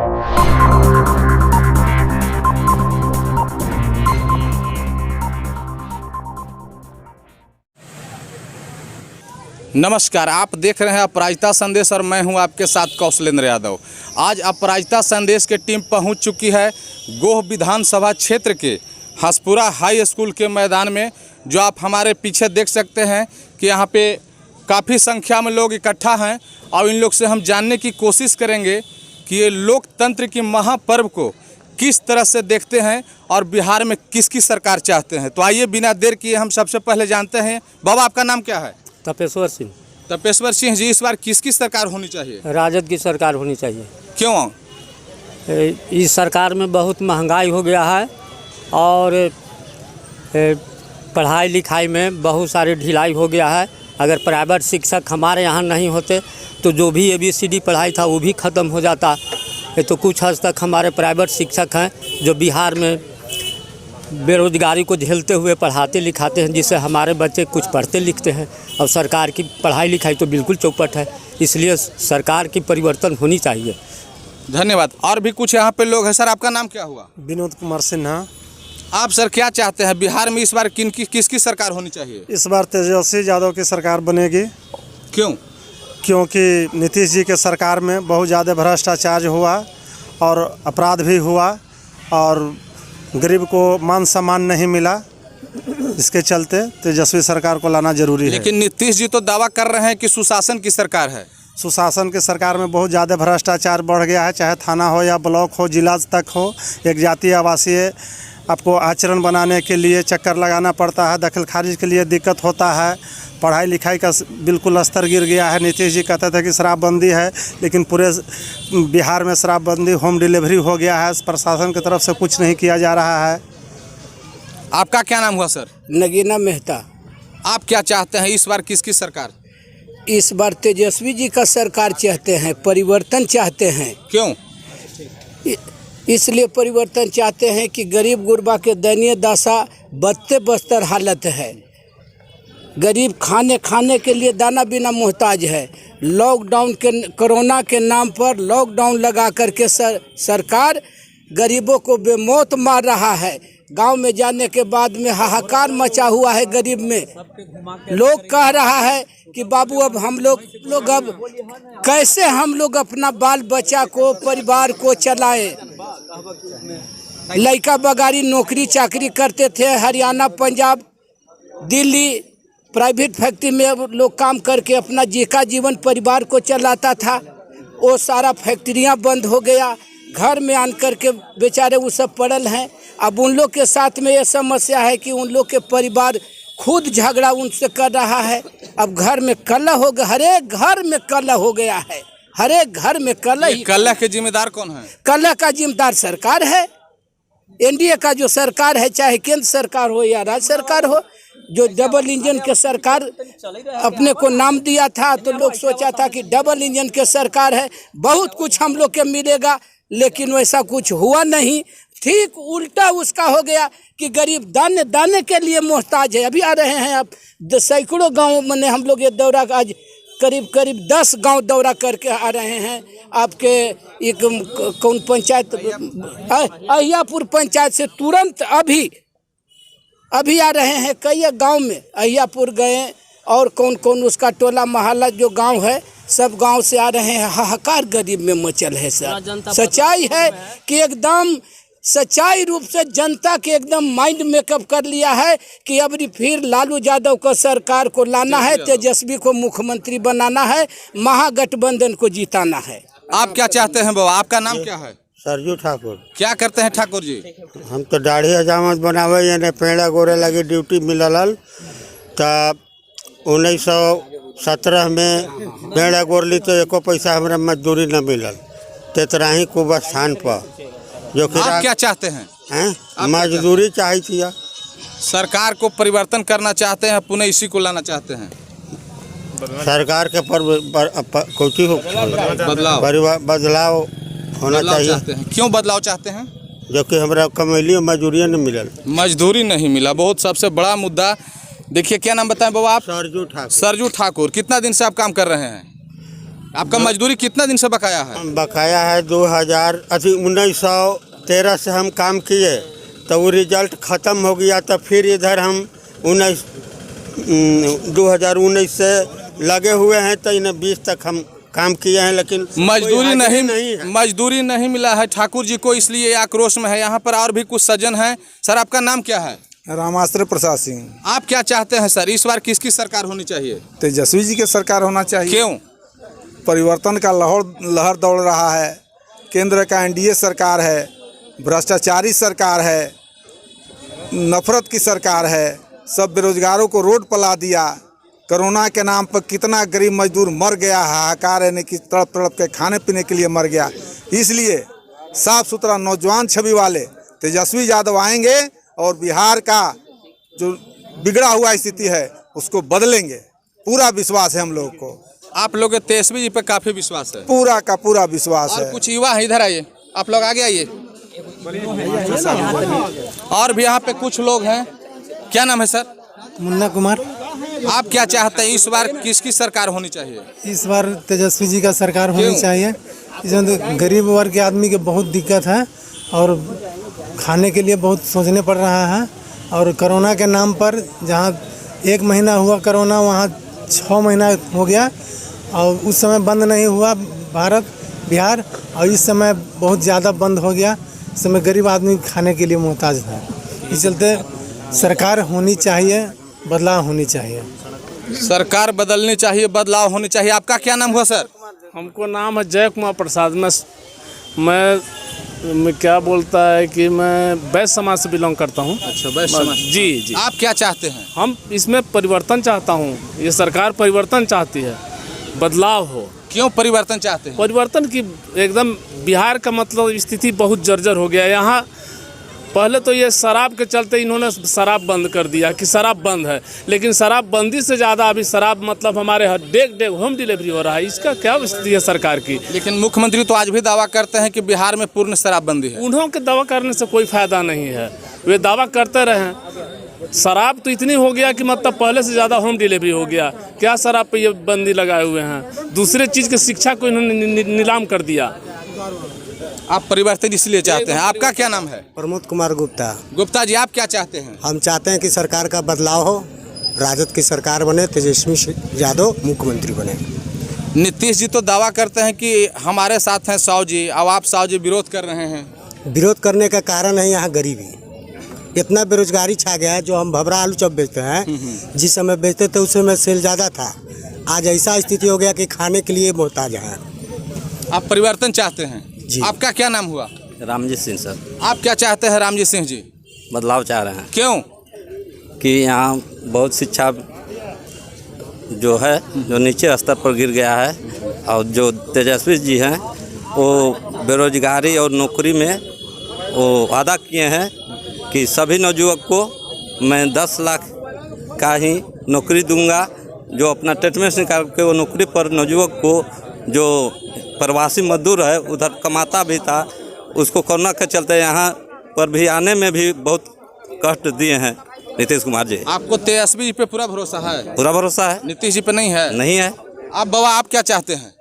नमस्कार, आप देख रहे हैं अपराजिता संदेश और मैं हूं आपके साथ कौशलेंद्र यादव। आज अपराजिता संदेश की टीम पहुंच चुकी है गोह विधानसभा क्षेत्र के हंसपुरा हाई स्कूल के मैदान में। जो आप हमारे पीछे देख सकते हैं कि यहां पे काफ़ी संख्या में लोग इकट्ठा हैं और इन लोग से हम जानने की कोशिश करेंगे कि ये लोकतंत्र की महापर्व को किस तरह से देखते हैं और बिहार में किसकी सरकार चाहते हैं। तो आइए बिना देर किए हम सबसे पहले जानते हैं। बाबा, आपका नाम क्या है? तपेश्वर सिंह। तपेश्वर सिंह जी, इस बार किसकी सरकार होनी चाहिए? राजद की सरकार होनी चाहिए। क्यों? इस सरकार में बहुत महंगाई हो गया है और पढ़ाई लिखाई में बहुत सारी ढिलाई हो गया है। अगर प्राइवेट शिक्षक हमारे यहाँ नहीं होते तो जो भी ABCD पढ़ाई था वो भी ख़त्म हो जाता। ये तो कुछ हद तक हमारे प्राइवेट शिक्षक हैं जो बिहार में बेरोजगारी को झेलते हुए पढ़ाते लिखाते हैं, जिससे हमारे बच्चे कुछ पढ़ते लिखते हैं। और सरकार की पढ़ाई लिखाई तो बिल्कुल चौपट है, इसलिए सरकार की परिवर्तन होनी चाहिए। धन्यवाद। और भी कुछ यहाँ पे लोग हैं। सर, आपका नाम क्या हुआ? विनोद कुमार सिन्हा। आप सर क्या चाहते हैं, बिहार में इस बार किसकी सरकार होनी चाहिए? इस बार तेजस्वी यादव की सरकार बनेगी। क्यों? क्योंकि नीतीश जी के सरकार में बहुत ज़्यादा भ्रष्टाचार हुआ और अपराध भी हुआ और गरीब को मान सम्मान नहीं मिला। इसके चलते तेजस्वी सरकार को लाना जरूरी है। लेकिन नीतीश जी तो दावा कर रहे हैं कि सुशासन की सरकार है। सुशासन की सरकार में बहुत ज़्यादा भ्रष्टाचार बढ़ गया है, चाहे थाना हो या ब्लॉक हो, जिला तक हो। एक जातीय आवासीय आपको आचरण बनाने के लिए चक्कर लगाना पड़ता है, दखल खारिज के लिए दिक्कत होता है। पढ़ाई लिखाई का बिल्कुल स्तर गिर गया है। नीतीश जी कहते थे कि शराबबंदी है, लेकिन पूरे बिहार में शराबबंदी, होम डिलीवरी हो गया है। प्रशासन की तरफ से कुछ नहीं किया जा रहा है। आपका क्या नाम हुआ सर? नगीना मेहता। आप क्या चाहते हैं, इस बार किसकी सरकार? इस बार तेजस्वी जी का सरकार चाहते हैं, परिवर्तन चाहते हैं। क्यों? इसलिए परिवर्तन चाहते हैं कि गरीब गुरबा के दयनीय दशा बदते बदतर हालत है। गरीब खाने के लिए दाना बिना मोहताज है। लॉकडाउन के कोरोना के नाम पर लॉकडाउन लगा करके सरकार गरीबों को बेमौत मार रहा है। गांव में जाने के बाद में हाहाकार मचा हुआ है गरीब में। लोग कह रहा है कि बाबू अब हम लोग अब कैसे हम लोग अपना बाल बच्चा को, परिवार को चलाएं। लड़का बगारी नौकरी चाकरी करते थे, हरियाणा, पंजाब, दिल्ली प्राइवेट फैक्ट्री में लोग काम करके अपना जीवन परिवार को चलाता था। वो सारा फैक्ट्रियां बंद हो गया। घर में आन करके बेचारे वो सब पड़ल हैं। अब उन लोग के साथ में ये समस्या है कि उन लोग के परिवार खुद झगड़ा उनसे कर रहा है। अब घर में कलह हो गया, हर एक घर में कलह हो गया है। हर एक घर में कलह। कलह के जिम्मेदार कौन है? कलह का जिम्मेदार सरकार है। NDA का जो सरकार है, चाहे केंद्र सरकार हो या राज्य सरकार हो, जो डबल इंजन के सरकार अपने को नाम दिया था, तो लोग सोचा था कि डबल इंजन के सरकार है, बहुत कुछ हम लोग के मिलेगा, लेकिन वैसा कुछ हुआ नहीं। ठीक उल्टा उसका हो गया कि गरीब दाने दाने के लिए मोहताज है। अभी आ रहे हैं आप सैकड़ों गाँव में हम लोग ये दौरा, आज करीब 10 गांव दौरा करके आ रहे हैं। आपके एक कौन पंचायत, अहियापुर पंचायत से तुरंत अभी आ रहे हैं। कई गांव में अहियापुर गए और कौन उसका टोला मोहल्ला जो गांव है, सब गांव से आ रहे हैं। हाहाकार गरीब में मचल है सर। सच्चाई है कि एकदम सच्चाई रूप से जनता के एकदम माइंड मेकअप कर लिया है कि अब फिर लालू यादव को सरकार को लाना है, तेजस्वी को मुख्यमंत्री बनाना है, महागठबंधन को जिताना है। आप क्या चाहते हैं बाबा? आपका नाम क्या है? सरजू ठाकुर। क्या करते हैं ठाकुर जी? हम तो दाढ़ी हजामत बनावे यानी पेड़ा गोरे लगी ड्यूटी मिलल। तब 1917 में पेड़ा गोरली तो एको पैसा हमारा मजदूरी न मिलल। तेतराही कुब स्थान पर जो कि आप क्या चाहते हैं? मजदूरी चाहिए थी। सरकार को परिवर्तन करना चाहते हैं, पुनः इसी को लाना चाहते हैं। सरकार के बदलाव होना चाहिए। क्यों बदलाव चाहते हैं? जो कि हमारा कमैली मजदूरी नहीं मिलल। मजदूरी नहीं मिला, बहुत सबसे बड़ा मुद्दा। देखिए, क्या नाम बताएं बाबा आप? सरजू ठाकुर। सरजू ठाकुर। कितना दिन से आप काम कर रहे हैं? आपका मजदूरी कितना दिन से बकाया है? बकाया है 1913 से हम काम किए, तो वो रिजल्ट ख़त्म हो गया, तो फिर इधर हम 2019 से लगे हुए हैं, तो इन्हें 20 तक हम काम किए हैं, लेकिन मजदूरी नहीं मिला है ठाकुर जी को, इसलिए आक्रोश में है। यहाँ पर और भी कुछ सज्जन हैं। सर, आपका नाम क्या है? रामाश्रय प्रसाद सिंह। आप क्या चाहते हैं सर, इस बार किसकी सरकार होनी चाहिए? तेजस्वी जी की सरकार होना चाहिए। क्यों? परिवर्तन का लहर दौड़ रहा है। केंद्र का एनडीए सरकार है, भ्रष्टाचारी सरकार है, नफरत की सरकार है, सब बेरोजगारों को रोड पर ला दिया। कोरोना के नाम पर कितना गरीब मजदूर मर गया, हाहाकार यानी कि तड़प तड़प के खाने पीने के लिए मर गया। इसलिए साफ सुथरा नौजवान छवि वाले तेजस्वी यादव आएंगे और बिहार का जो बिगड़ा हुआ स्थिति है उसको बदलेंगे। पूरा विश्वास है हम लोगों को। आप लोग तेजस्वी जी पे काफी विश्वास है? पूरा का पूरा विश्वास और है। कुछ युवा है, इधर आइए, आप लोग आगे आइए। और भी यहाँ पे कुछ लोग हैं। क्या नाम है सर? मुन्ना कुमार। आप क्या चाहते हैं, इस बार किसकी सरकार होनी चाहिए? इस बार तेजस्वी जी का सरकार होनी चाहिए। इसमें तो गरीब वर्ग के आदमी के बहुत दिक्कत है और खाने के लिए बहुत सोचने पड़ रहा है। और कोरोना के नाम पर जहाँ 1 महीना हुआ कोरोना, वहाँ 6 महीना हो गया और उस समय बंद नहीं हुआ बिहार, और इस समय बहुत ज़्यादा बंद हो गया। इस समय गरीब आदमी खाने के लिए मोहताज है। इस चलते सरकार होनी चाहिए, बदलाव होनी चाहिए। सरकार बदलनी चाहिए, बदलाव होनी चाहिए। आपका क्या नाम हुआ सर? हमको नाम है जय कुमार प्रसाद। मैं क्या बोलता है कि मैं वैश्य समाज से बिलोंग करता हूँ। अच्छा, वैश्य समाज। जी। आप क्या चाहते हैं? हम इसमें परिवर्तन चाहता हूँ। ये सरकार परिवर्तन चाहती है, बदलाव हो। क्यों परिवर्तन चाहते हैं? परिवर्तन की एकदम बिहार का मतलब स्थिति बहुत जर्जर हो गया है। यहाँ पहले तो ये शराब के चलते इन्होंने शराब बंद कर दिया कि शराब बंद है, लेकिन शराब बंदी से ज़्यादा अभी शराब मतलब हमारे डेग होम डिलीवरी हो रहा है। इसका क्या स्थिति है सरकार की? लेकिन मुख्यमंत्री तो आज भी दावा करते हैं कि बिहार में पूर्ण शराबबंदी है। उन्हों के दावा करने से कोई फायदा नहीं है। वे दावा करते रहे। शराब तो इतनी हो गया कि मतलब पहले से ज़्यादा होम डिलीवरी हो गया। क्या शराब पे ये बंदी लगाए हुए हैं? दूसरे चीज़ के शिक्षा को इन्होंने नीलाम कर दिया। आप परिवर्तन इसलिए चाहते हैं। आपका क्या नाम है? प्रमोद कुमार गुप्ता। गुप्ता जी, आप क्या चाहते हैं? हम चाहते हैं कि सरकार का बदलाव हो, राजद की सरकार बने, तेजस्वी यादव मुख्यमंत्री बने। नीतीश जी तो दावा करते हैं कि हमारे साथ हैं साहू जी, अब आप साहू जी विरोध कर रहे हैं। विरोध करने का कारण है यहाँ गरीबी। इतना बेरोजगारी छा गया है। जो हम भबरा आलू चॉप बेचते हैं, जिस समय बेचते थे उस समय सेल ज़्यादा था। आज ऐसा स्थिति हो गया कि खाने के लिए मोहताज हैं। आप परिवर्तन चाहते हैं? जी। आपका क्या नाम हुआ? रामजी सिंह सर। आप क्या चाहते हैं रामजी सिंह जी? बदलाव चाह रहे हैं। क्यों? कि यहाँ बहुत शिक्षा जो है जो नीचे स्तर पर गिर गया है, और जो तेजस्वी जी हैं वो बेरोजगारी और नौकरी में वो वादा किए हैं कि सभी नवयुवक को मैं 10 लाख का ही नौकरी दूंगा। जो अपना ट्रीटमेंट निकाल के वो नौकरी पर नवयुवक को, जो प्रवासी मजदूर है उधर कमाता भी था, उसको कोरोना के चलते यहाँ पर भी आने में भी बहुत कष्ट दिए हैं नीतीश कुमार जी। आपको तेजस्वी जी पे पूरा भरोसा है? पूरा भरोसा है। नीतीश जी पे नहीं है? नहीं है। आप बाबा, आप क्या चाहते हैं?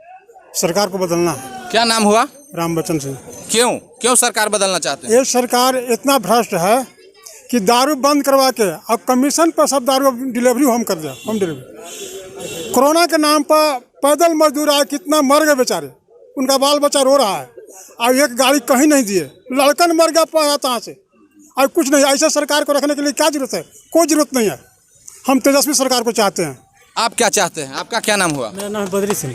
सरकार को बदलना। क्या नाम हुआ? रामबच्चन सिंह। क्यों सरकार बदलना चाहते हैं? ये सरकार इतना भ्रष्ट है कि दारू बंद करवा के अब कमीशन पर सब दारू डिलीवरी हम कर दिया, होम डिलीवरी। कोरोना के नाम पर पैदल मजदूर आए, कितना मर गए बेचारे, उनका बाल बच्चा रो रहा है। और एक गाड़ी कहीं नहीं दिए, लड़कन मर गया तहाँ से, और कुछ नहीं। ऐसे सरकार को रखने के लिए क्या जरूरत है? कोई जरूरत नहीं है। हम तेजस्वी सरकार को चाहते हैं। आप क्या चाहते हैं? आपका क्या नाम हुआ? मेरा नाम है बद्री सिंह।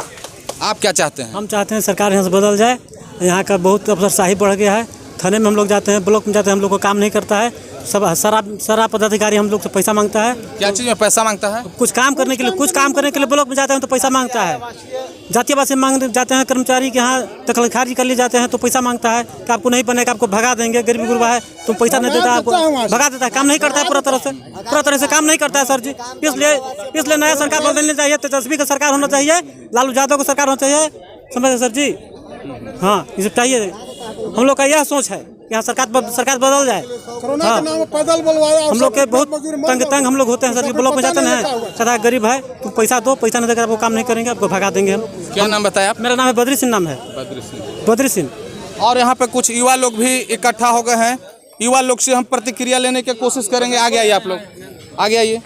आप क्या चाहते हैं? हम चाहते हैं सरकार यहाँ से बदल जाए। यहाँ का बहुत अफसरशाही बढ़ गया है। थाने में हम लोग जाते हैं, ब्लॉक में जाते हैं, हम लोग को काम नहीं करता है। सब शराब पदाधिकारी हम लोग से पैसा मांगता है। क्या चीज़ में पैसा मांगता है? कुछ काम करने के लिए ब्लॉक में जाते हैं तो पैसा मांगता है। जातीय बात से मांग जाते हैं, कर्मचारी के यहाँ दखल खारिज कर लिए जाते हैं तो पैसा मांगता है कि आपको नहीं बनेगा, आपको भगा देंगे, गरीबी गुरबा है, तो पैसा नहीं देता, आपको भगा देता है। काम नहीं करता है, पूरा तरह से काम नहीं करता है सर जी। इसलिए नया सरकार बदलनी चाहिए। तेजस्वी का सरकार होना चाहिए, लालू यादव का सरकार होना चाहिए, समझे सर जी? हाँ, ये सब चाहिए। हम लोग का यह सोच है। यहाँ सरकार बदल जाए। कोरोना के नाम पे पैदल बुलवाया, हम लोग के बहुत तंग हम लोग होते हैं सर। ब्लॉक में जाते हैं, सदा गरीब है, तुम पैसा दो, पैसा नहीं देकर आपको काम नहीं करेंगे, आपको भगा देंगे हम। क्या नाम बताया आप? मेरा नाम है बद्री सिंह, नाम है बद्री सिंह। और यहाँ पे कुछ युवा लोग भी इकट्ठा हो गए हैं। युवा लोग से हम प्रतिक्रिया लेने की कोशिश करेंगे। आगे आइए, आप लोग आगे आइए।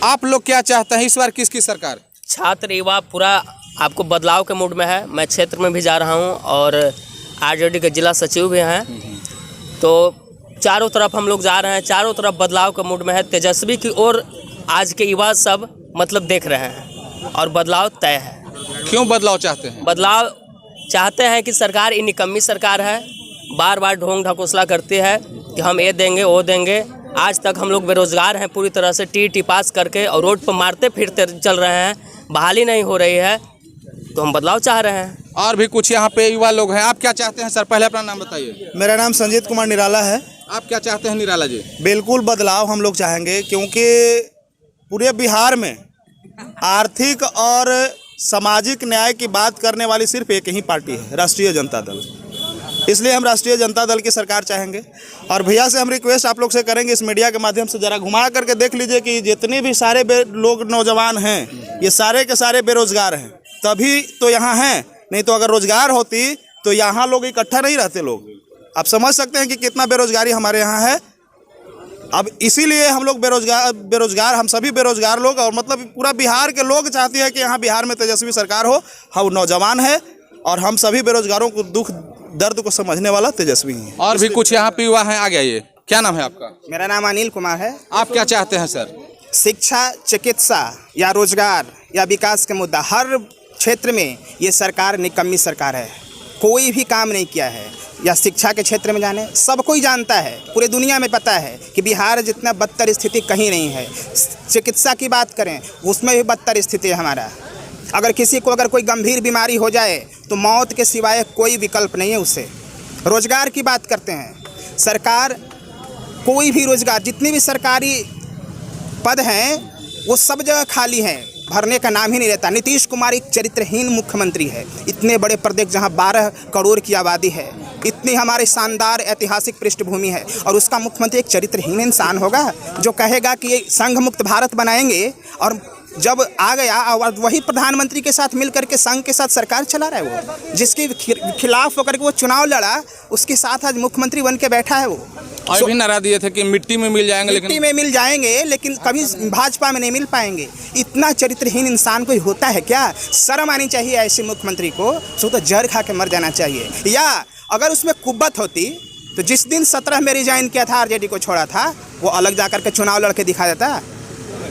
आप लोग क्या चाहते हैं इस बार किसकी सरकार? छात्र युवा पूरा आपको बदलाव के मूड में है। मैं क्षेत्र में भी जा रहा हूँ और आरजेडी के जिला सचिव भी हैं, तो चारों तरफ हम लोग जा रहे हैं, चारों तरफ बदलाव के मूड में है। तेजस्वी की ओर आज के युवा सब मतलब देख रहे हैं और बदलाव तय है। क्यों बदलाव चाहते हैं? बदलाव चाहते हैं कि सरकार ये निकम्मी सरकार है, बार बार ढोंग ढकोसला करती है कि हम ये देंगे वो देंगे। आज तक हम लोग बेरोजगार हैं पूरी तरह से, टी पास करके और रोड पर मारते फिरते चल रहे हैं, बहाली नहीं हो रही है, तो हम बदलाव चाह रहे हैं। और भी कुछ यहाँ पे युवा लोग हैं। आप क्या चाहते हैं सर? पहले अपना नाम बताइए। मेरा नाम संजीत कुमार निराला है। आप क्या चाहते हैं निराला जी? बिल्कुल बदलाव हम लोग चाहेंगे, क्योंकि पूरे बिहार में आर्थिक और सामाजिक न्याय की बात करने वाली सिर्फ एक ही पार्टी है, राष्ट्रीय जनता दल। इसलिए हम राष्ट्रीय जनता दल की सरकार चाहेंगे। और भैया से हम रिक्वेस्ट आप लोग से करेंगे, इस मीडिया के माध्यम से ज़रा घुमा करके देख लीजिए कि जितने भी सारे लोग नौजवान हैं, ये सारे के सारे बेरोजगार हैं, तभी तो यहाँ हैं। नहीं तो अगर रोजगार होती तो यहाँ लोग इकट्ठा नहीं रहते लोग। आप समझ सकते हैं कि कितना बेरोजगारी हमारे यहाँ है। अब इसीलिए हम लोग बेरोजगार हम सभी बेरोजगार लोग, और मतलब पूरा बिहार के लोग चाहते हैं कि यहाँ बिहार में तेजस्वी सरकार हो। हम नौजवान है और हम सभी बेरोजगारों को दुख दर्द को समझने वाला तेजस्वी है। और भी कुछ यहाँ पे युवा हैं। आगे आइए। क्या नाम है आपका? मेरा नाम अनिल कुमार है। आप क्या चाहते हैं सर? शिक्षा, चिकित्सा या रोजगार या विकास के मुद्दा, हर क्षेत्र में ये सरकार निकम्मी सरकार है। कोई भी काम नहीं किया है। या शिक्षा के क्षेत्र में जाने, सब कोई जानता है, पूरे दुनिया में पता है कि बिहार जितना बदतर स्थिति कहीं नहीं है। चिकित्सा की बात करें, उसमें भी बदतर स्थिति है हमारा। अगर किसी को अगर कोई गंभीर बीमारी हो जाए तो मौत के सिवाय कोई विकल्प नहीं है उससे। रोजगार की बात करते हैं, सरकार कोई भी रोजगार, जितनी भी सरकारी पद हैं वो सब जगह खाली हैं, भरने का नाम ही नहीं रहता। नीतीश कुमार एक चरित्रहीन मुख्यमंत्री है। इतने बड़े प्रदेश जहां 12 करोड़ की आबादी है, इतनी हमारे शानदार ऐतिहासिक पृष्ठभूमि है, और उसका मुख्यमंत्री एक चरित्रहीन इंसान होगा जो कहेगा कि ये संघ मुक्त भारत बनाएंगे, और जब आ गया और वही प्रधानमंत्री के साथ मिल करके संघ के साथ सरकार चला रहा है। वो जिसके खिलाफ होकर के वो चुनाव लड़ा, उसके साथ आज मुख्यमंत्री बन के बैठा है। वो और भी नारा दिए थे कि मिट्टी में मिल जाएंगे, मिट्टी में मिल जाएंगे, लेकिन कभी भाजपा में नहीं मिल पाएंगे। इतना चरित्रहीन इंसान कोई होता है क्या? शर्म आनी चाहिए ऐसे मुख्यमंत्री को। तो जहर खा के मर जाना चाहिए। या अगर उसमें कुब्बत होती तो जिस दिन 17 में रिजाइन किया था, आरजेडी को छोड़ा था, वो अलग जाकर के चुनाव लड़के दिखा देता।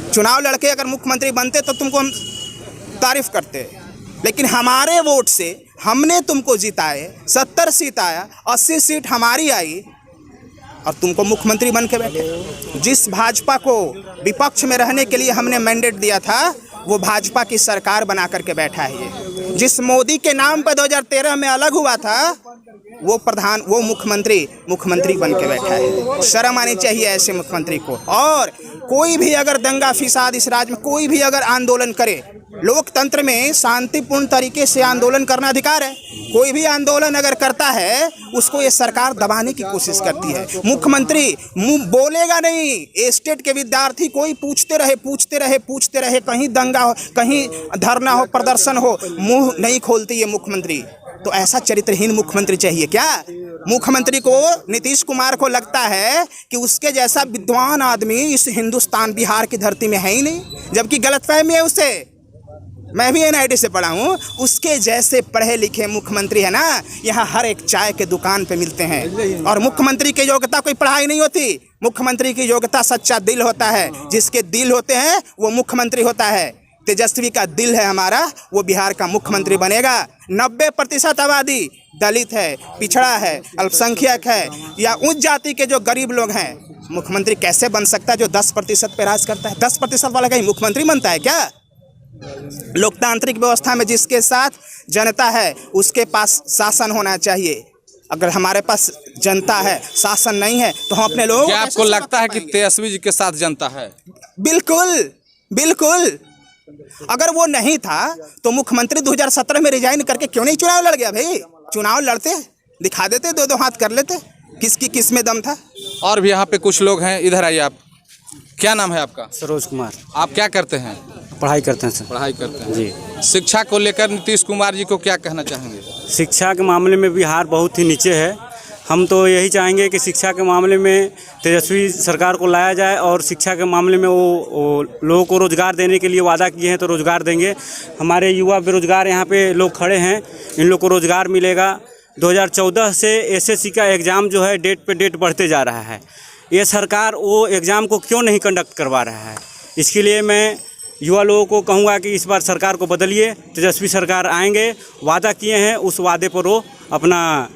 चुनाव लड़के अगर मुख्यमंत्री बनते तो तुमको हम तारीफ करते, लेकिन हमारे वोट से हमने तुमको जिताए, 70 सीट आया, 80 सीट हमारी आई, और तुमको मुख्यमंत्री बन के बैठे। जिस भाजपा को विपक्ष में रहने के लिए हमने मैंडेट दिया था, वो भाजपा की सरकार बना करके बैठा है ये। जिस मोदी के नाम पर 2013 में अलग हुआ था, वो मुख्यमंत्री बन के बैठा है। शर्म आनी चाहिए ऐसे मुख्यमंत्री को। और कोई भी अगर दंगा फिसाद इस राज्य में, कोई भी अगर आंदोलन करे, लोकतंत्र में शांतिपूर्ण तरीके से आंदोलन करना अधिकार है। कोई भी आंदोलन अगर करता है, उसको ये सरकार दबाने की कोशिश करती है। मुख्यमंत्री मुंह बोलेगा नहीं, स्टेट के विद्यार्थी कोई पूछते रहे, कहीं दंगा हो, कहीं धरना हो, प्रदर्शन हो, मुंह नहीं खोलती ये मुख्यमंत्री। तो ऐसा चरित्रहीन मुख्यमंत्री चाहिए क्या? मुख्यमंत्री को, नीतीश कुमार को लगता है कि उसके जैसा विद्वान आदमी इस हिंदुस्तान बिहार की धरती में है ही नहीं, जबकि गलतफहमी है उसे। मैं भी NIT से पढ़ा हूँ। उसके जैसे पढ़े लिखे मुख्यमंत्री है ना, यहाँ हर एक चाय के दुकान पे मिलते हैं। और मुख्यमंत्री की योग्यता कोई पढ़ाई नहीं होती। मुख्यमंत्री की योग्यता सच्चा दिल होता है। जिसके दिल होते हैं वो मुख्यमंत्री होता है। तेजस्वी का दिल है हमारा, वो बिहार का मुख्यमंत्री बनेगा। 90% आबादी दलित है, पिछड़ा है, अल्पसंख्यक है, या उच्च जाति के जो गरीब लोग हैं। मुख्यमंत्री कैसे बन सकता है जो 10% पे राज करता है? 10% वाला कहीं मुख्यमंत्री बनता है क्या? लोकतांत्रिक व्यवस्था में जिसके साथ जनता है, उसके पास शासन होना चाहिए। अगर हमारे पास जनता है, शासन नहीं है, तो हम अपने लोगों को क्या आपको लगता है कि तेजस्वी जी के साथ जनता है? बिल्कुल। अगर वो नहीं था तो मुख्यमंत्री 2017 में रिजाइन करके क्यों नहीं चुनाव लड़ गया? भाई चुनाव लड़ते, दिखा देते, दो दो हाथ कर लेते, किसकी किस में दम था। और भी यहाँ पे कुछ लोग हैं, इधर आइए आप। क्या नाम है आपका? सरोज कुमार, आप क्या करते हैं? पढ़ाई करते हैं सर। पढ़ाई करते हैं जी। शिक्षा को लेकर नीतीश कुमार जी को क्या कहना चाहेंगे? शिक्षा के मामले में बिहार बहुत ही नीचे है। हम तो यही चाहेंगे कि शिक्षा के मामले में तेजस्वी सरकार को लाया जाए और शिक्षा के मामले में वो लोगों को रोज़गार देने के लिए वादा किए हैं तो रोज़गार देंगे। हमारे युवा बेरोज़गार यहाँ पे लोग खड़े हैं, इन लोग को रोज़गार मिलेगा। 2014 से एसएससी का एग्ज़ाम जो है डेट पे डेट बढ़ते जा रहा है। ये सरकार वो एग्ज़ाम को क्यों नहीं कंडक्ट करवा रहा है? इसके लिए मैं युवा लोगों को कहूँगा कि इस बार सरकार को बदलिए। तेजस्वी सरकार आएंगे, वादा किए हैं, उस वादे पर वो अपना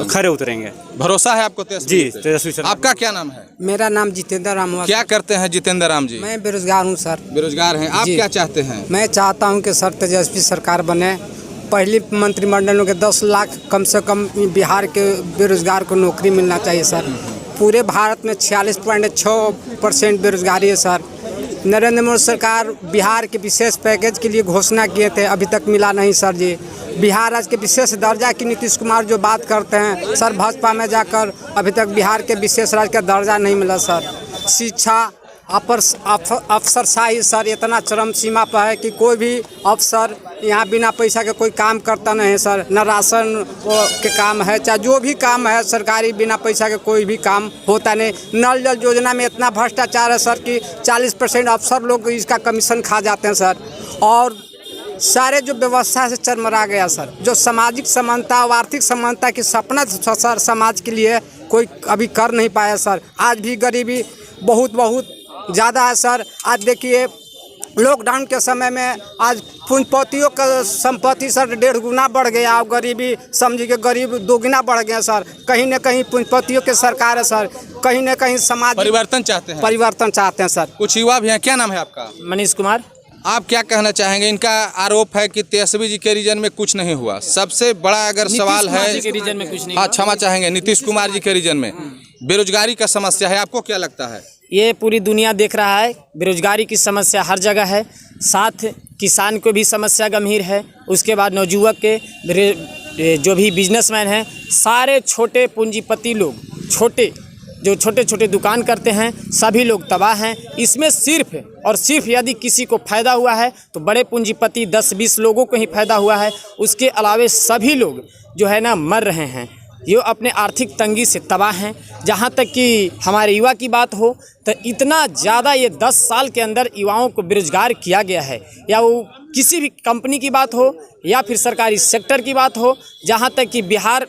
खरे उतरेंगे। भरोसा है आपको तेजस्वी जी, पे? तेजस्वी सरकार। आपका क्या नाम है? मेरा नाम जितेंद्र राम हुआ। क्या करते हैं जितेंद्र राम जी? मैं बेरोजगार हूँ सर। बेरोजगार हैं आप? जी। क्या चाहते हैं? मैं चाहता हूँ कि सर तेजस्वी सरकार बने। पहली मंत्रिमंडल के 10 लाख कम से कम बिहार के बेरोजगार को नौकरी मिलना चाहिए सर। पूरे भारत में 46.6% बेरोजगारी है सर। नरेंद्र मोदी सरकार बिहार के विशेष पैकेज के लिए घोषणा किए थे, अभी तक मिला नहीं सर जी। बिहार राज्य के विशेष दर्जा की नीतीश कुमार जो बात करते हैं सर, भाजपा में जाकर अभी तक बिहार के विशेष राज्य का दर्जा नहीं मिला सर। शिक्षा अफसरशाही सर इतना चरम सीमा पर है कि कोई भी अफसर यहाँ बिना पैसा के कोई काम करता नहीं है सर। न राशन के काम है, चाहे जो भी काम है सरकारी, बिना पैसा के कोई भी काम होता नहीं। नल जल योजना में इतना भ्रष्टाचार है सर कि 40% अफसर लोग इसका कमीशन खा जाते हैं सर। और सारे जो व्यवस्था से चरमरा गया सर। जो सामाजिक समानता और आर्थिक समानता की सपना सर समाज के लिए कोई अभी कर नहीं पाया सर। आज भी गरीबी बहुत ज़्यादा है सर। आज देखिए लॉकडाउन के समय में आज पूंजीपतियों का संपत्ति सर 1.5 गुना बढ़ गया और गरीबी समझिए कि गरीब 2 गुना बढ़ गया सर। कहीं न कहीं पूंजीपतियों की सरकार है सर, कहीं न कहीं समाज परिवर्तन चाहते हैं सर। कुछ युवा भी हैं। क्या नाम है आपका? मनीष कुमार। आप क्या कहना चाहेंगे? इनका आरोप है कि तेजस्वी जी के रीजन में कुछ नहीं हुआ। सबसे बड़ा अगर सवाल है, रीजन में कुछ नहीं। हाँ क्षमा चाहेंगे, नीतीश कुमार जी के रीजन में बेरोजगारी का समस्या है। आपको क्या लगता है? ये पूरी दुनिया देख रहा है, बेरोजगारी की समस्या हर जगह है। साथ किसान को भी समस्या गंभीर है। उसके बाद नवयुवक के जो भी बिजनेसमैन हैं, सारे छोटे पूंजीपति लोग, जो छोटे छोटे दुकान करते हैं, सभी लोग तबाह हैं। इसमें सिर्फ यदि किसी को फ़ायदा हुआ है तो बड़े पूंजीपति 10-20 लोगों को ही फ़ायदा हुआ है। उसके अलावे सभी लोग जो है ना मर रहे हैं। ये अपने आर्थिक तंगी से तबाह हैं। जहाँ तक कि हमारे युवा की बात हो तो इतना ज़्यादा ये 10 साल के अंदर युवाओं को बेरोजगार किया गया है। या वो किसी भी कंपनी की बात हो या फिर सरकारी सेक्टर की बात हो। जहाँ तक कि बिहार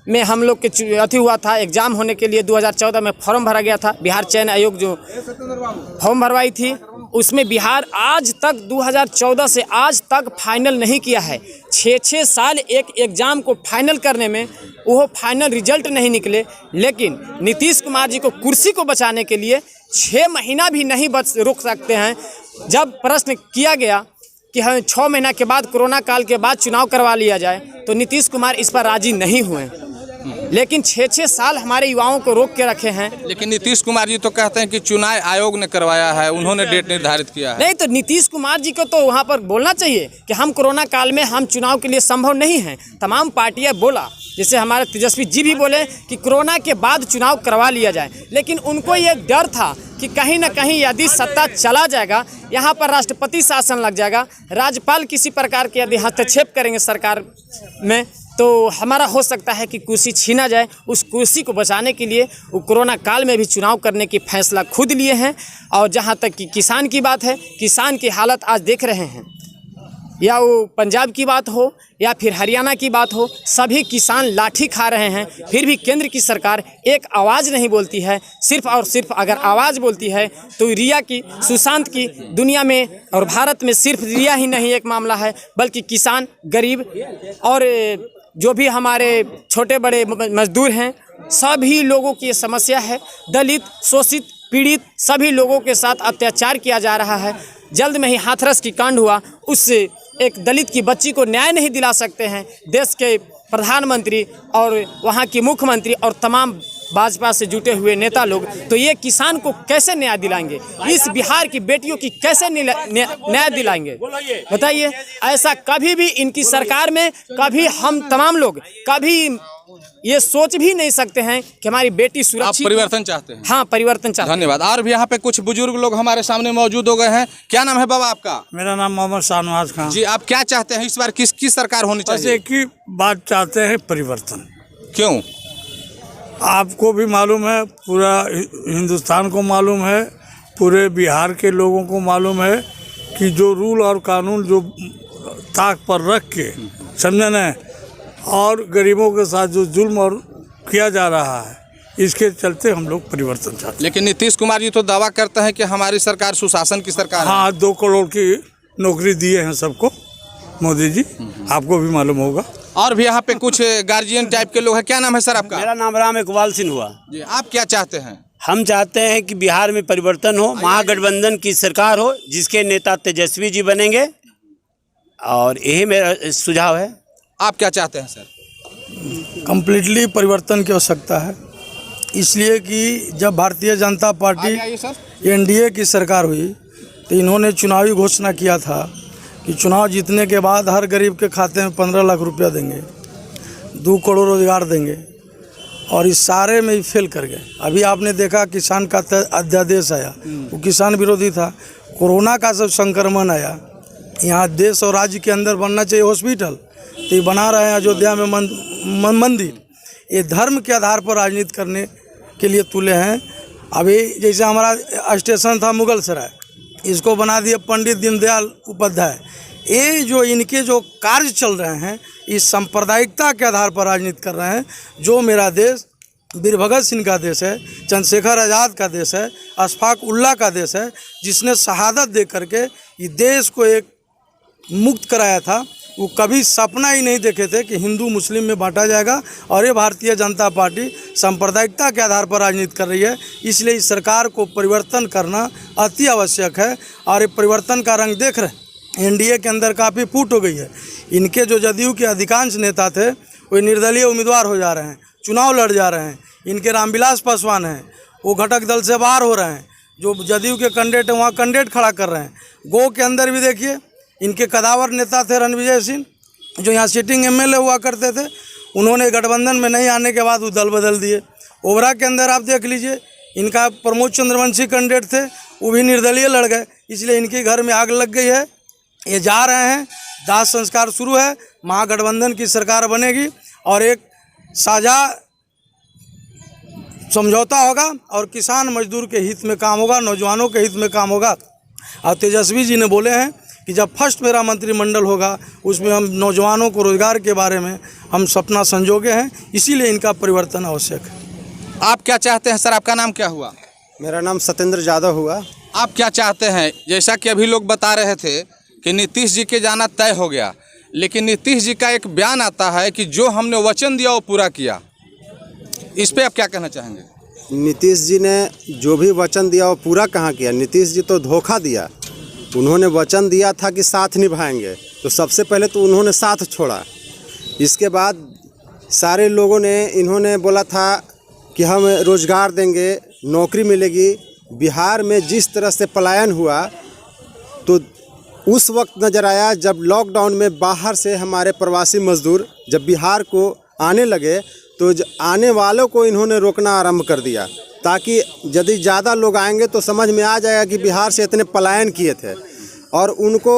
में हम लोग के अथी हुआ था, एग्ज़ाम होने के लिए 2014 में फॉर्म भरा गया था। बिहार चयन आयोग जो फॉर्म भरवाई थी, उसमें बिहार आज तक 2014 से आज तक फाइनल नहीं किया है। 6 साल एक एग्ज़ाम को फाइनल करने में वो फाइनल रिजल्ट नहीं निकले। लेकिन नीतीश कुमार जी को कुर्सी को बचाने के लिए 6 महीना भी नहीं रुक सकते हैं। जब प्रश्न किया गया कि हमें 6 महीना के बाद, कोरोना काल के बाद चुनाव करवा लिया जाए, तो नीतीश कुमार इस पर राजी नहीं हुए। लेकिन 6 साल हमारे युवाओं को रोक के रखे हैं। लेकिन नीतीश कुमार जी तो कहते हैं कि चुनाव आयोग ने करवाया है, उन्होंने डेट निर्धारित किया है। नहीं तो नीतीश कुमार जी को तो वहाँ पर बोलना चाहिए कि हम कोरोना काल में हम चुनाव के लिए संभव नहीं हैं। तमाम पार्टियाँ बोला, जैसे हमारे तेजस्वी जी भी बोले कि कोरोना के बाद चुनाव करवा लिया जाए। लेकिन उनको ये डर था कि कहीं ना कहीं यदि सत्ता चला जाएगा, यहाँ पर राष्ट्रपति शासन लग जाएगा, राज्यपाल किसी प्रकार के यदि हस्तक्षेप करेंगे सरकार में, तो हमारा हो सकता है कि कुर्सी छीना जाए। उस कुर्सी को बचाने के लिए वो कोरोना काल में भी चुनाव करने की फैसला खुद लिए हैं। और जहाँ तक कि किसान की बात है, किसान की हालत आज देख रहे हैं, या वो पंजाब की बात हो या फिर हरियाणा की बात हो, सभी किसान लाठी खा रहे हैं। फिर भी केंद्र की सरकार एक आवाज़ नहीं बोलती है। सिर्फ और सिर्फ अगर आवाज़ बोलती है तो रिया की, सुशांत की, दुनिया में और भारत में सिर्फ रिया ही नहीं एक मामला है, बल्कि किसान, गरीब और जो भी हमारे छोटे बड़े मजदूर हैं, सभी लोगों की ये समस्या है। दलित, शोषित, पीड़ित सभी लोगों के साथ अत्याचार किया जा रहा है। जल्द में ही हाथरस की कांड हुआ, उससे एक दलित की बच्ची को न्याय नहीं दिला सकते हैं देश के प्रधानमंत्री और वहाँ की मुख्यमंत्री और तमाम भाजपा से जुटे हुए नेता लोग, तो ये किसान को कैसे न्याय दिलाएंगे? इस बिहार की बेटियों की कैसे न्याय दिलाएंगे? बताइए। ऐसा कभी भी इनकी सरकार में, कभी हम तमाम लोग कभी ये सोच भी नहीं सकते हैं कि हमारी बेटी सुरक्षित। आप परिवर्तन चाहते हैं? हाँ, परिवर्तन चाहते हैं। धन्यवाद। और भी यहाँ पे कुछ बुजुर्ग लोग हमारे सामने मौजूद हो गए हैं। क्या नाम है बाबा आपका? मेरा नाम मोहम्मद शाहनवाज खान जी। आप क्या चाहते हैं इस बार किसकी सरकार होनी बस चाहिए? एक ही बात चाहते हैं, परिवर्तन। क्यों? आपको भी मालूम है, पूरा हिंदुस्तान को मालूम है, पूरे बिहार के लोगों को मालूम है कि जो रूल और कानून जो ताक पर रख के, समझे न, और गरीबों के साथ जो जुल्म और किया जा रहा है, इसके चलते हम लोग परिवर्तन चाहते हैं। लेकिन नीतीश कुमार जी तो दावा करते हैं कि हमारी सरकार सुशासन की सरकार है। हाँ, 2 करोड़ की नौकरी दिए हैं सबको मोदी जी, आपको भी मालूम होगा। और भी यहाँ पे कुछ गार्जियन टाइप के लोग हैं। क्या नाम है सर आपका? मेरा नाम राम इकबाल सिंह हुआ जी। आप क्या चाहते हैं? हम चाहते हैं कि बिहार में परिवर्तन हो, महागठबंधन की सरकार हो, जिसके नेता तेजस्वी जी बनेंगे, और यही मेरा सुझाव है। आप क्या चाहते हैं सर? कम्प्लीटली परिवर्तन की आवश्यकता है, इसलिए कि जब भारतीय जनता पार्टी एनडीए की सरकार हुई तो इन्होंने चुनावी घोषणा किया था कि चुनाव जीतने के बाद हर गरीब के खाते में 15 लाख रुपया देंगे, 2 करोड़ रोजगार देंगे, और इस सारे में ही फेल कर गए। अभी आपने देखा किसान का अध्यादेश आया, वो किसान विरोधी था। कोरोना का सब संक्रमण आया, यहाँ देश और राज्य के अंदर बनना चाहिए हॉस्पिटल, तो ये बना रहे हैं अयोध्या में मंदिर। ये धर्म के आधार पर राजनीति करने के लिए तुले हैं। अभी जैसे हमारा स्टेशन था मुगल सराय, इसको बना दिए पंडित दीनदयाल उपाध्याय। ये जो इनके जो कार्य चल रहे हैं, इस सांप्रदायिकता के आधार पर राजनीति कर रहे हैं। जो मेरा देश वीर भगत सिंह का देश है, चंद्रशेखर आज़ाद का देश है, अशफाक उल्लाह का देश है, जिसने शहादत दे करके ये देश को एक मुक्त कराया था, वो कभी सपना ही नहीं देखे थे कि हिंदू मुस्लिम में बांटा जाएगा। और ये भारतीय जनता पार्टी सांप्रदायिकता के आधार पर राजनीति कर रही है। इसलिए इस सरकार को परिवर्तन करना अति आवश्यक है। और ये परिवर्तन का रंग देख रहे हैं, एनडीए के अंदर काफ़ी फूट हो गई है। इनके जो जदयू के अधिकांश नेता थे वो निर्दलीय उम्मीदवार हो जा रहे हैं, चुनाव लड़ जा रहे हैं। इनके रामविलास पासवान हैं, वो घटक दल से बाहर हो रहे हैं। जो जदयू के कैंडिडेट हैं वहाँ कैंडिडेट खड़ा कर रहे हैं। गो के अंदर भी देखिए, इनके कदावर नेता थे रणविजय सिंह, जो यहाँ सिटिंग एमएलए हुआ करते थे, उन्होंने गठबंधन में नहीं आने के बाद वो दल बदल दिए। ओबरा के अंदर आप देख लीजिए, इनका प्रमोद चंद्रवंशी कैंडिडेट थे, वो भी निर्दलीय लड़ गए। इसलिए इनके घर में आग लग गई है। ये जा रहे हैं, दाह संस्कार शुरू है, महागठबंधन की सरकार बनेगी और एक साझा समझौता होगा और किसान मजदूर के हित में काम होगा, नौजवानों के हित में काम होगा। और तेजस्वी जी ने बोले हैं कि जब फर्स्ट मेरा मंत्रिमंडल होगा उसमें हम नौजवानों को रोजगार के बारे में हम सपना संजोगे हैं, इसीलिए इनका परिवर्तन आवश्यक है। आप क्या चाहते हैं सर? आपका नाम क्या हुआ? मेरा नाम सत्येंद्र यादव हुआ। आप क्या चाहते हैं? जैसा कि अभी लोग बता रहे थे कि नीतीश जी के जाना तय हो गया, लेकिन नीतीश जी का एक बयान आता है कि जो हमने वचन दिया वो पूरा किया। इस पे आप क्या कहना चाहेंगे? नीतीश जी ने जो भी वचन दिया वो पूरा कहाँ किया? नीतीश जी तो धोखा दिया। उन्होंने वचन दिया था कि साथ निभाएंगे, तो सबसे पहले तो उन्होंने साथ छोड़ा। इसके बाद सारे लोगों ने, इन्होंने बोला था कि हम रोज़गार देंगे, नौकरी मिलेगी। बिहार में जिस तरह से पलायन हुआ तो उस वक्त नज़र आया जब लॉकडाउन में बाहर से हमारे प्रवासी मजदूर जब बिहार को आने लगे, तो आने वालों को इन्होंने रोकना आरंभ कर दिया, ताकि यदि ज़्यादा लोग आएंगे तो समझ में आ जाएगा कि बिहार से इतने पलायन किए थे। और उनको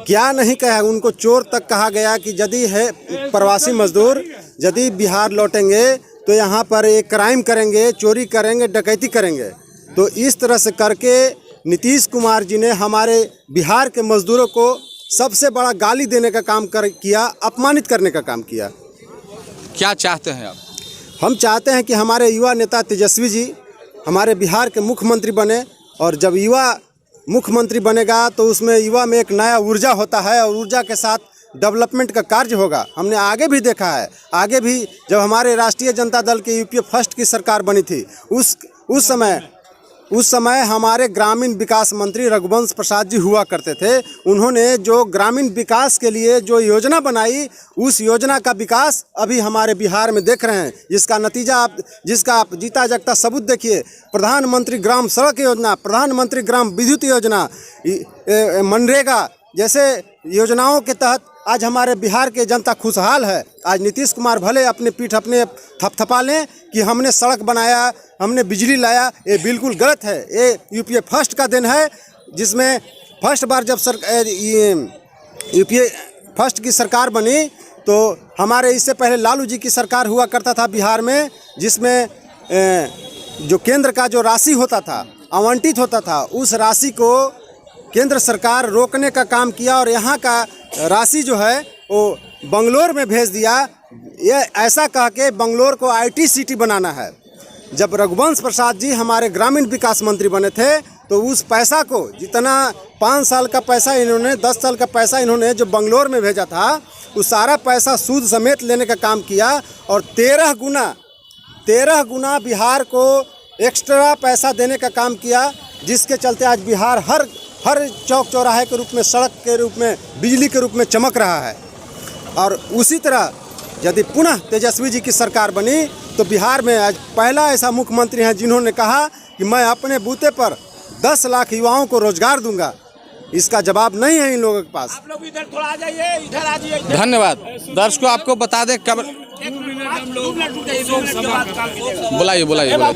क्या नहीं कहा, उनको चोर तक कहा गया कि यदि है प्रवासी मजदूर यदि बिहार लौटेंगे तो यहाँ पर एक क्राइम करेंगे, चोरी करेंगे, डकैती करेंगे। तो इस तरह से करके नीतीश कुमार जी ने हमारे बिहार के मजदूरों को सबसे बड़ा गाली देने का काम किया, अपमानित करने का काम किया। क्या चाहते हैं आप? हम चाहते हैं कि हमारे युवा नेता तेजस्वी जी हमारे बिहार के मुख्यमंत्री बने, और जब युवा मुख्यमंत्री बनेगा तो उसमें युवा में एक नया ऊर्जा होता है और ऊर्जा के साथ डेवलपमेंट का कार्य होगा। हमने आगे भी देखा है, आगे भी जब हमारे राष्ट्रीय जनता दल के यूपीए फर्स्ट की सरकार बनी थी उस समय उस समय हमारे ग्रामीण विकास मंत्री रघुवंश प्रसाद जी हुआ करते थे। उन्होंने जो ग्रामीण विकास के लिए जो योजना बनाई, उस योजना का विकास अभी हमारे बिहार में देख रहे हैं, जिसका नतीजा जिसका आप जीता जागता सबूत देखिए। प्रधानमंत्री ग्राम सड़क योजना, प्रधानमंत्री ग्राम विद्युत योजना, मनरेगा जैसे योजनाओं के तहत आज हमारे बिहार के जनता खुशहाल है। आज नीतीश कुमार भले अपने पीठ अपने थपथपा लें कि हमने सड़क बनाया, हमने बिजली लाया, ये बिल्कुल गलत है। ये यूपीए फर्स्ट का दिन है, जिसमें फर्स्ट बार जब यूपीए फर्स्ट की सरकार बनी तो हमारे इससे पहले लालू जी की सरकार हुआ करता था बिहार में, जिसमें जो केंद्र का जो राशि होता था, आवंटित होता था, उस राशि को केंद्र सरकार रोकने का काम किया और यहाँ का राशि जो है वो बंगलोर में भेज दिया। ये ऐसा कह के बंगलोर को IT सिटी बनाना है। जब रघुवंश प्रसाद जी हमारे ग्रामीण विकास मंत्री बने थे तो उस पैसा को, जितना 5 साल का पैसा इन्होंने, 10 साल का पैसा इन्होंने जो बंगलोर में भेजा था, उस सारा पैसा सूद समेत लेने का काम किया और 13 गुना बिहार को एक्स्ट्रा पैसा देने का काम किया, जिसके चलते आज बिहार हर चौक चौराहे के रूप में, सड़क के रूप में, बिजली के रूप में चमक रहा है। और उसी तरह यदि पुनः तेजस्वी जी की सरकार बनी तो बिहार में आज पहला ऐसा मुख्यमंत्री हैं जिन्होंने कहा कि मैं अपने बूते पर 10 लाख युवाओं को रोजगार दूंगा। इसका जवाब नहीं है इन लोगों के पास। आप लोग इधर थोड़ा आ जाइए, इधर आ जाइए। धन्यवाद। दर्शकों आपको बता दें कब बुलाइए।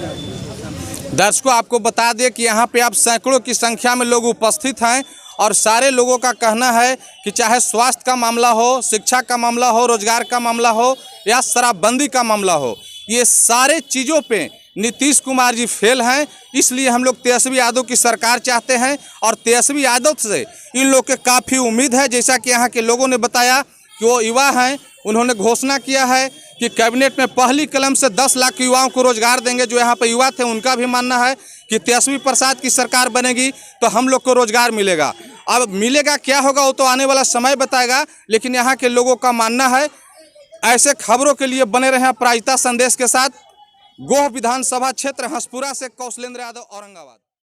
दर्शकों आपको बता दें कि यहाँ पे आप सैकड़ों की संख्या में लोग उपस्थित हैं और सारे लोगों का कहना है कि चाहे स्वास्थ्य का मामला हो, शिक्षा का मामला हो, रोजगार का मामला हो या शराबबंदी का मामला हो, ये सारे चीज़ों पे नीतीश कुमार जी फेल हैं। इसलिए हम लोग तेजस्वी यादव की सरकार चाहते हैं और तेजस्वी यादव से इन लोग के काफ़ी उम्मीद है। जैसा कि यहाँ के लोगों ने बताया कि वो युवा हैं, उन्होंने घोषणा किया है कि कैबिनेट में पहली कलम से 10 लाख युवाओं को रोजगार देंगे। जो यहाँ पर युवा थे उनका भी मानना है कि तेजस्वी प्रसाद की सरकार बनेगी तो हम लोग को रोजगार मिलेगा। अब मिलेगा क्या होगा वो तो आने वाला समय बताएगा, लेकिन यहाँ के लोगों का मानना है। ऐसे खबरों के लिए बने रहें अपराजिता संदेश के साथ। गोह विधानसभा क्षेत्र हंसपुरा से कौशलेंद्र यादव, औरंगाबाद।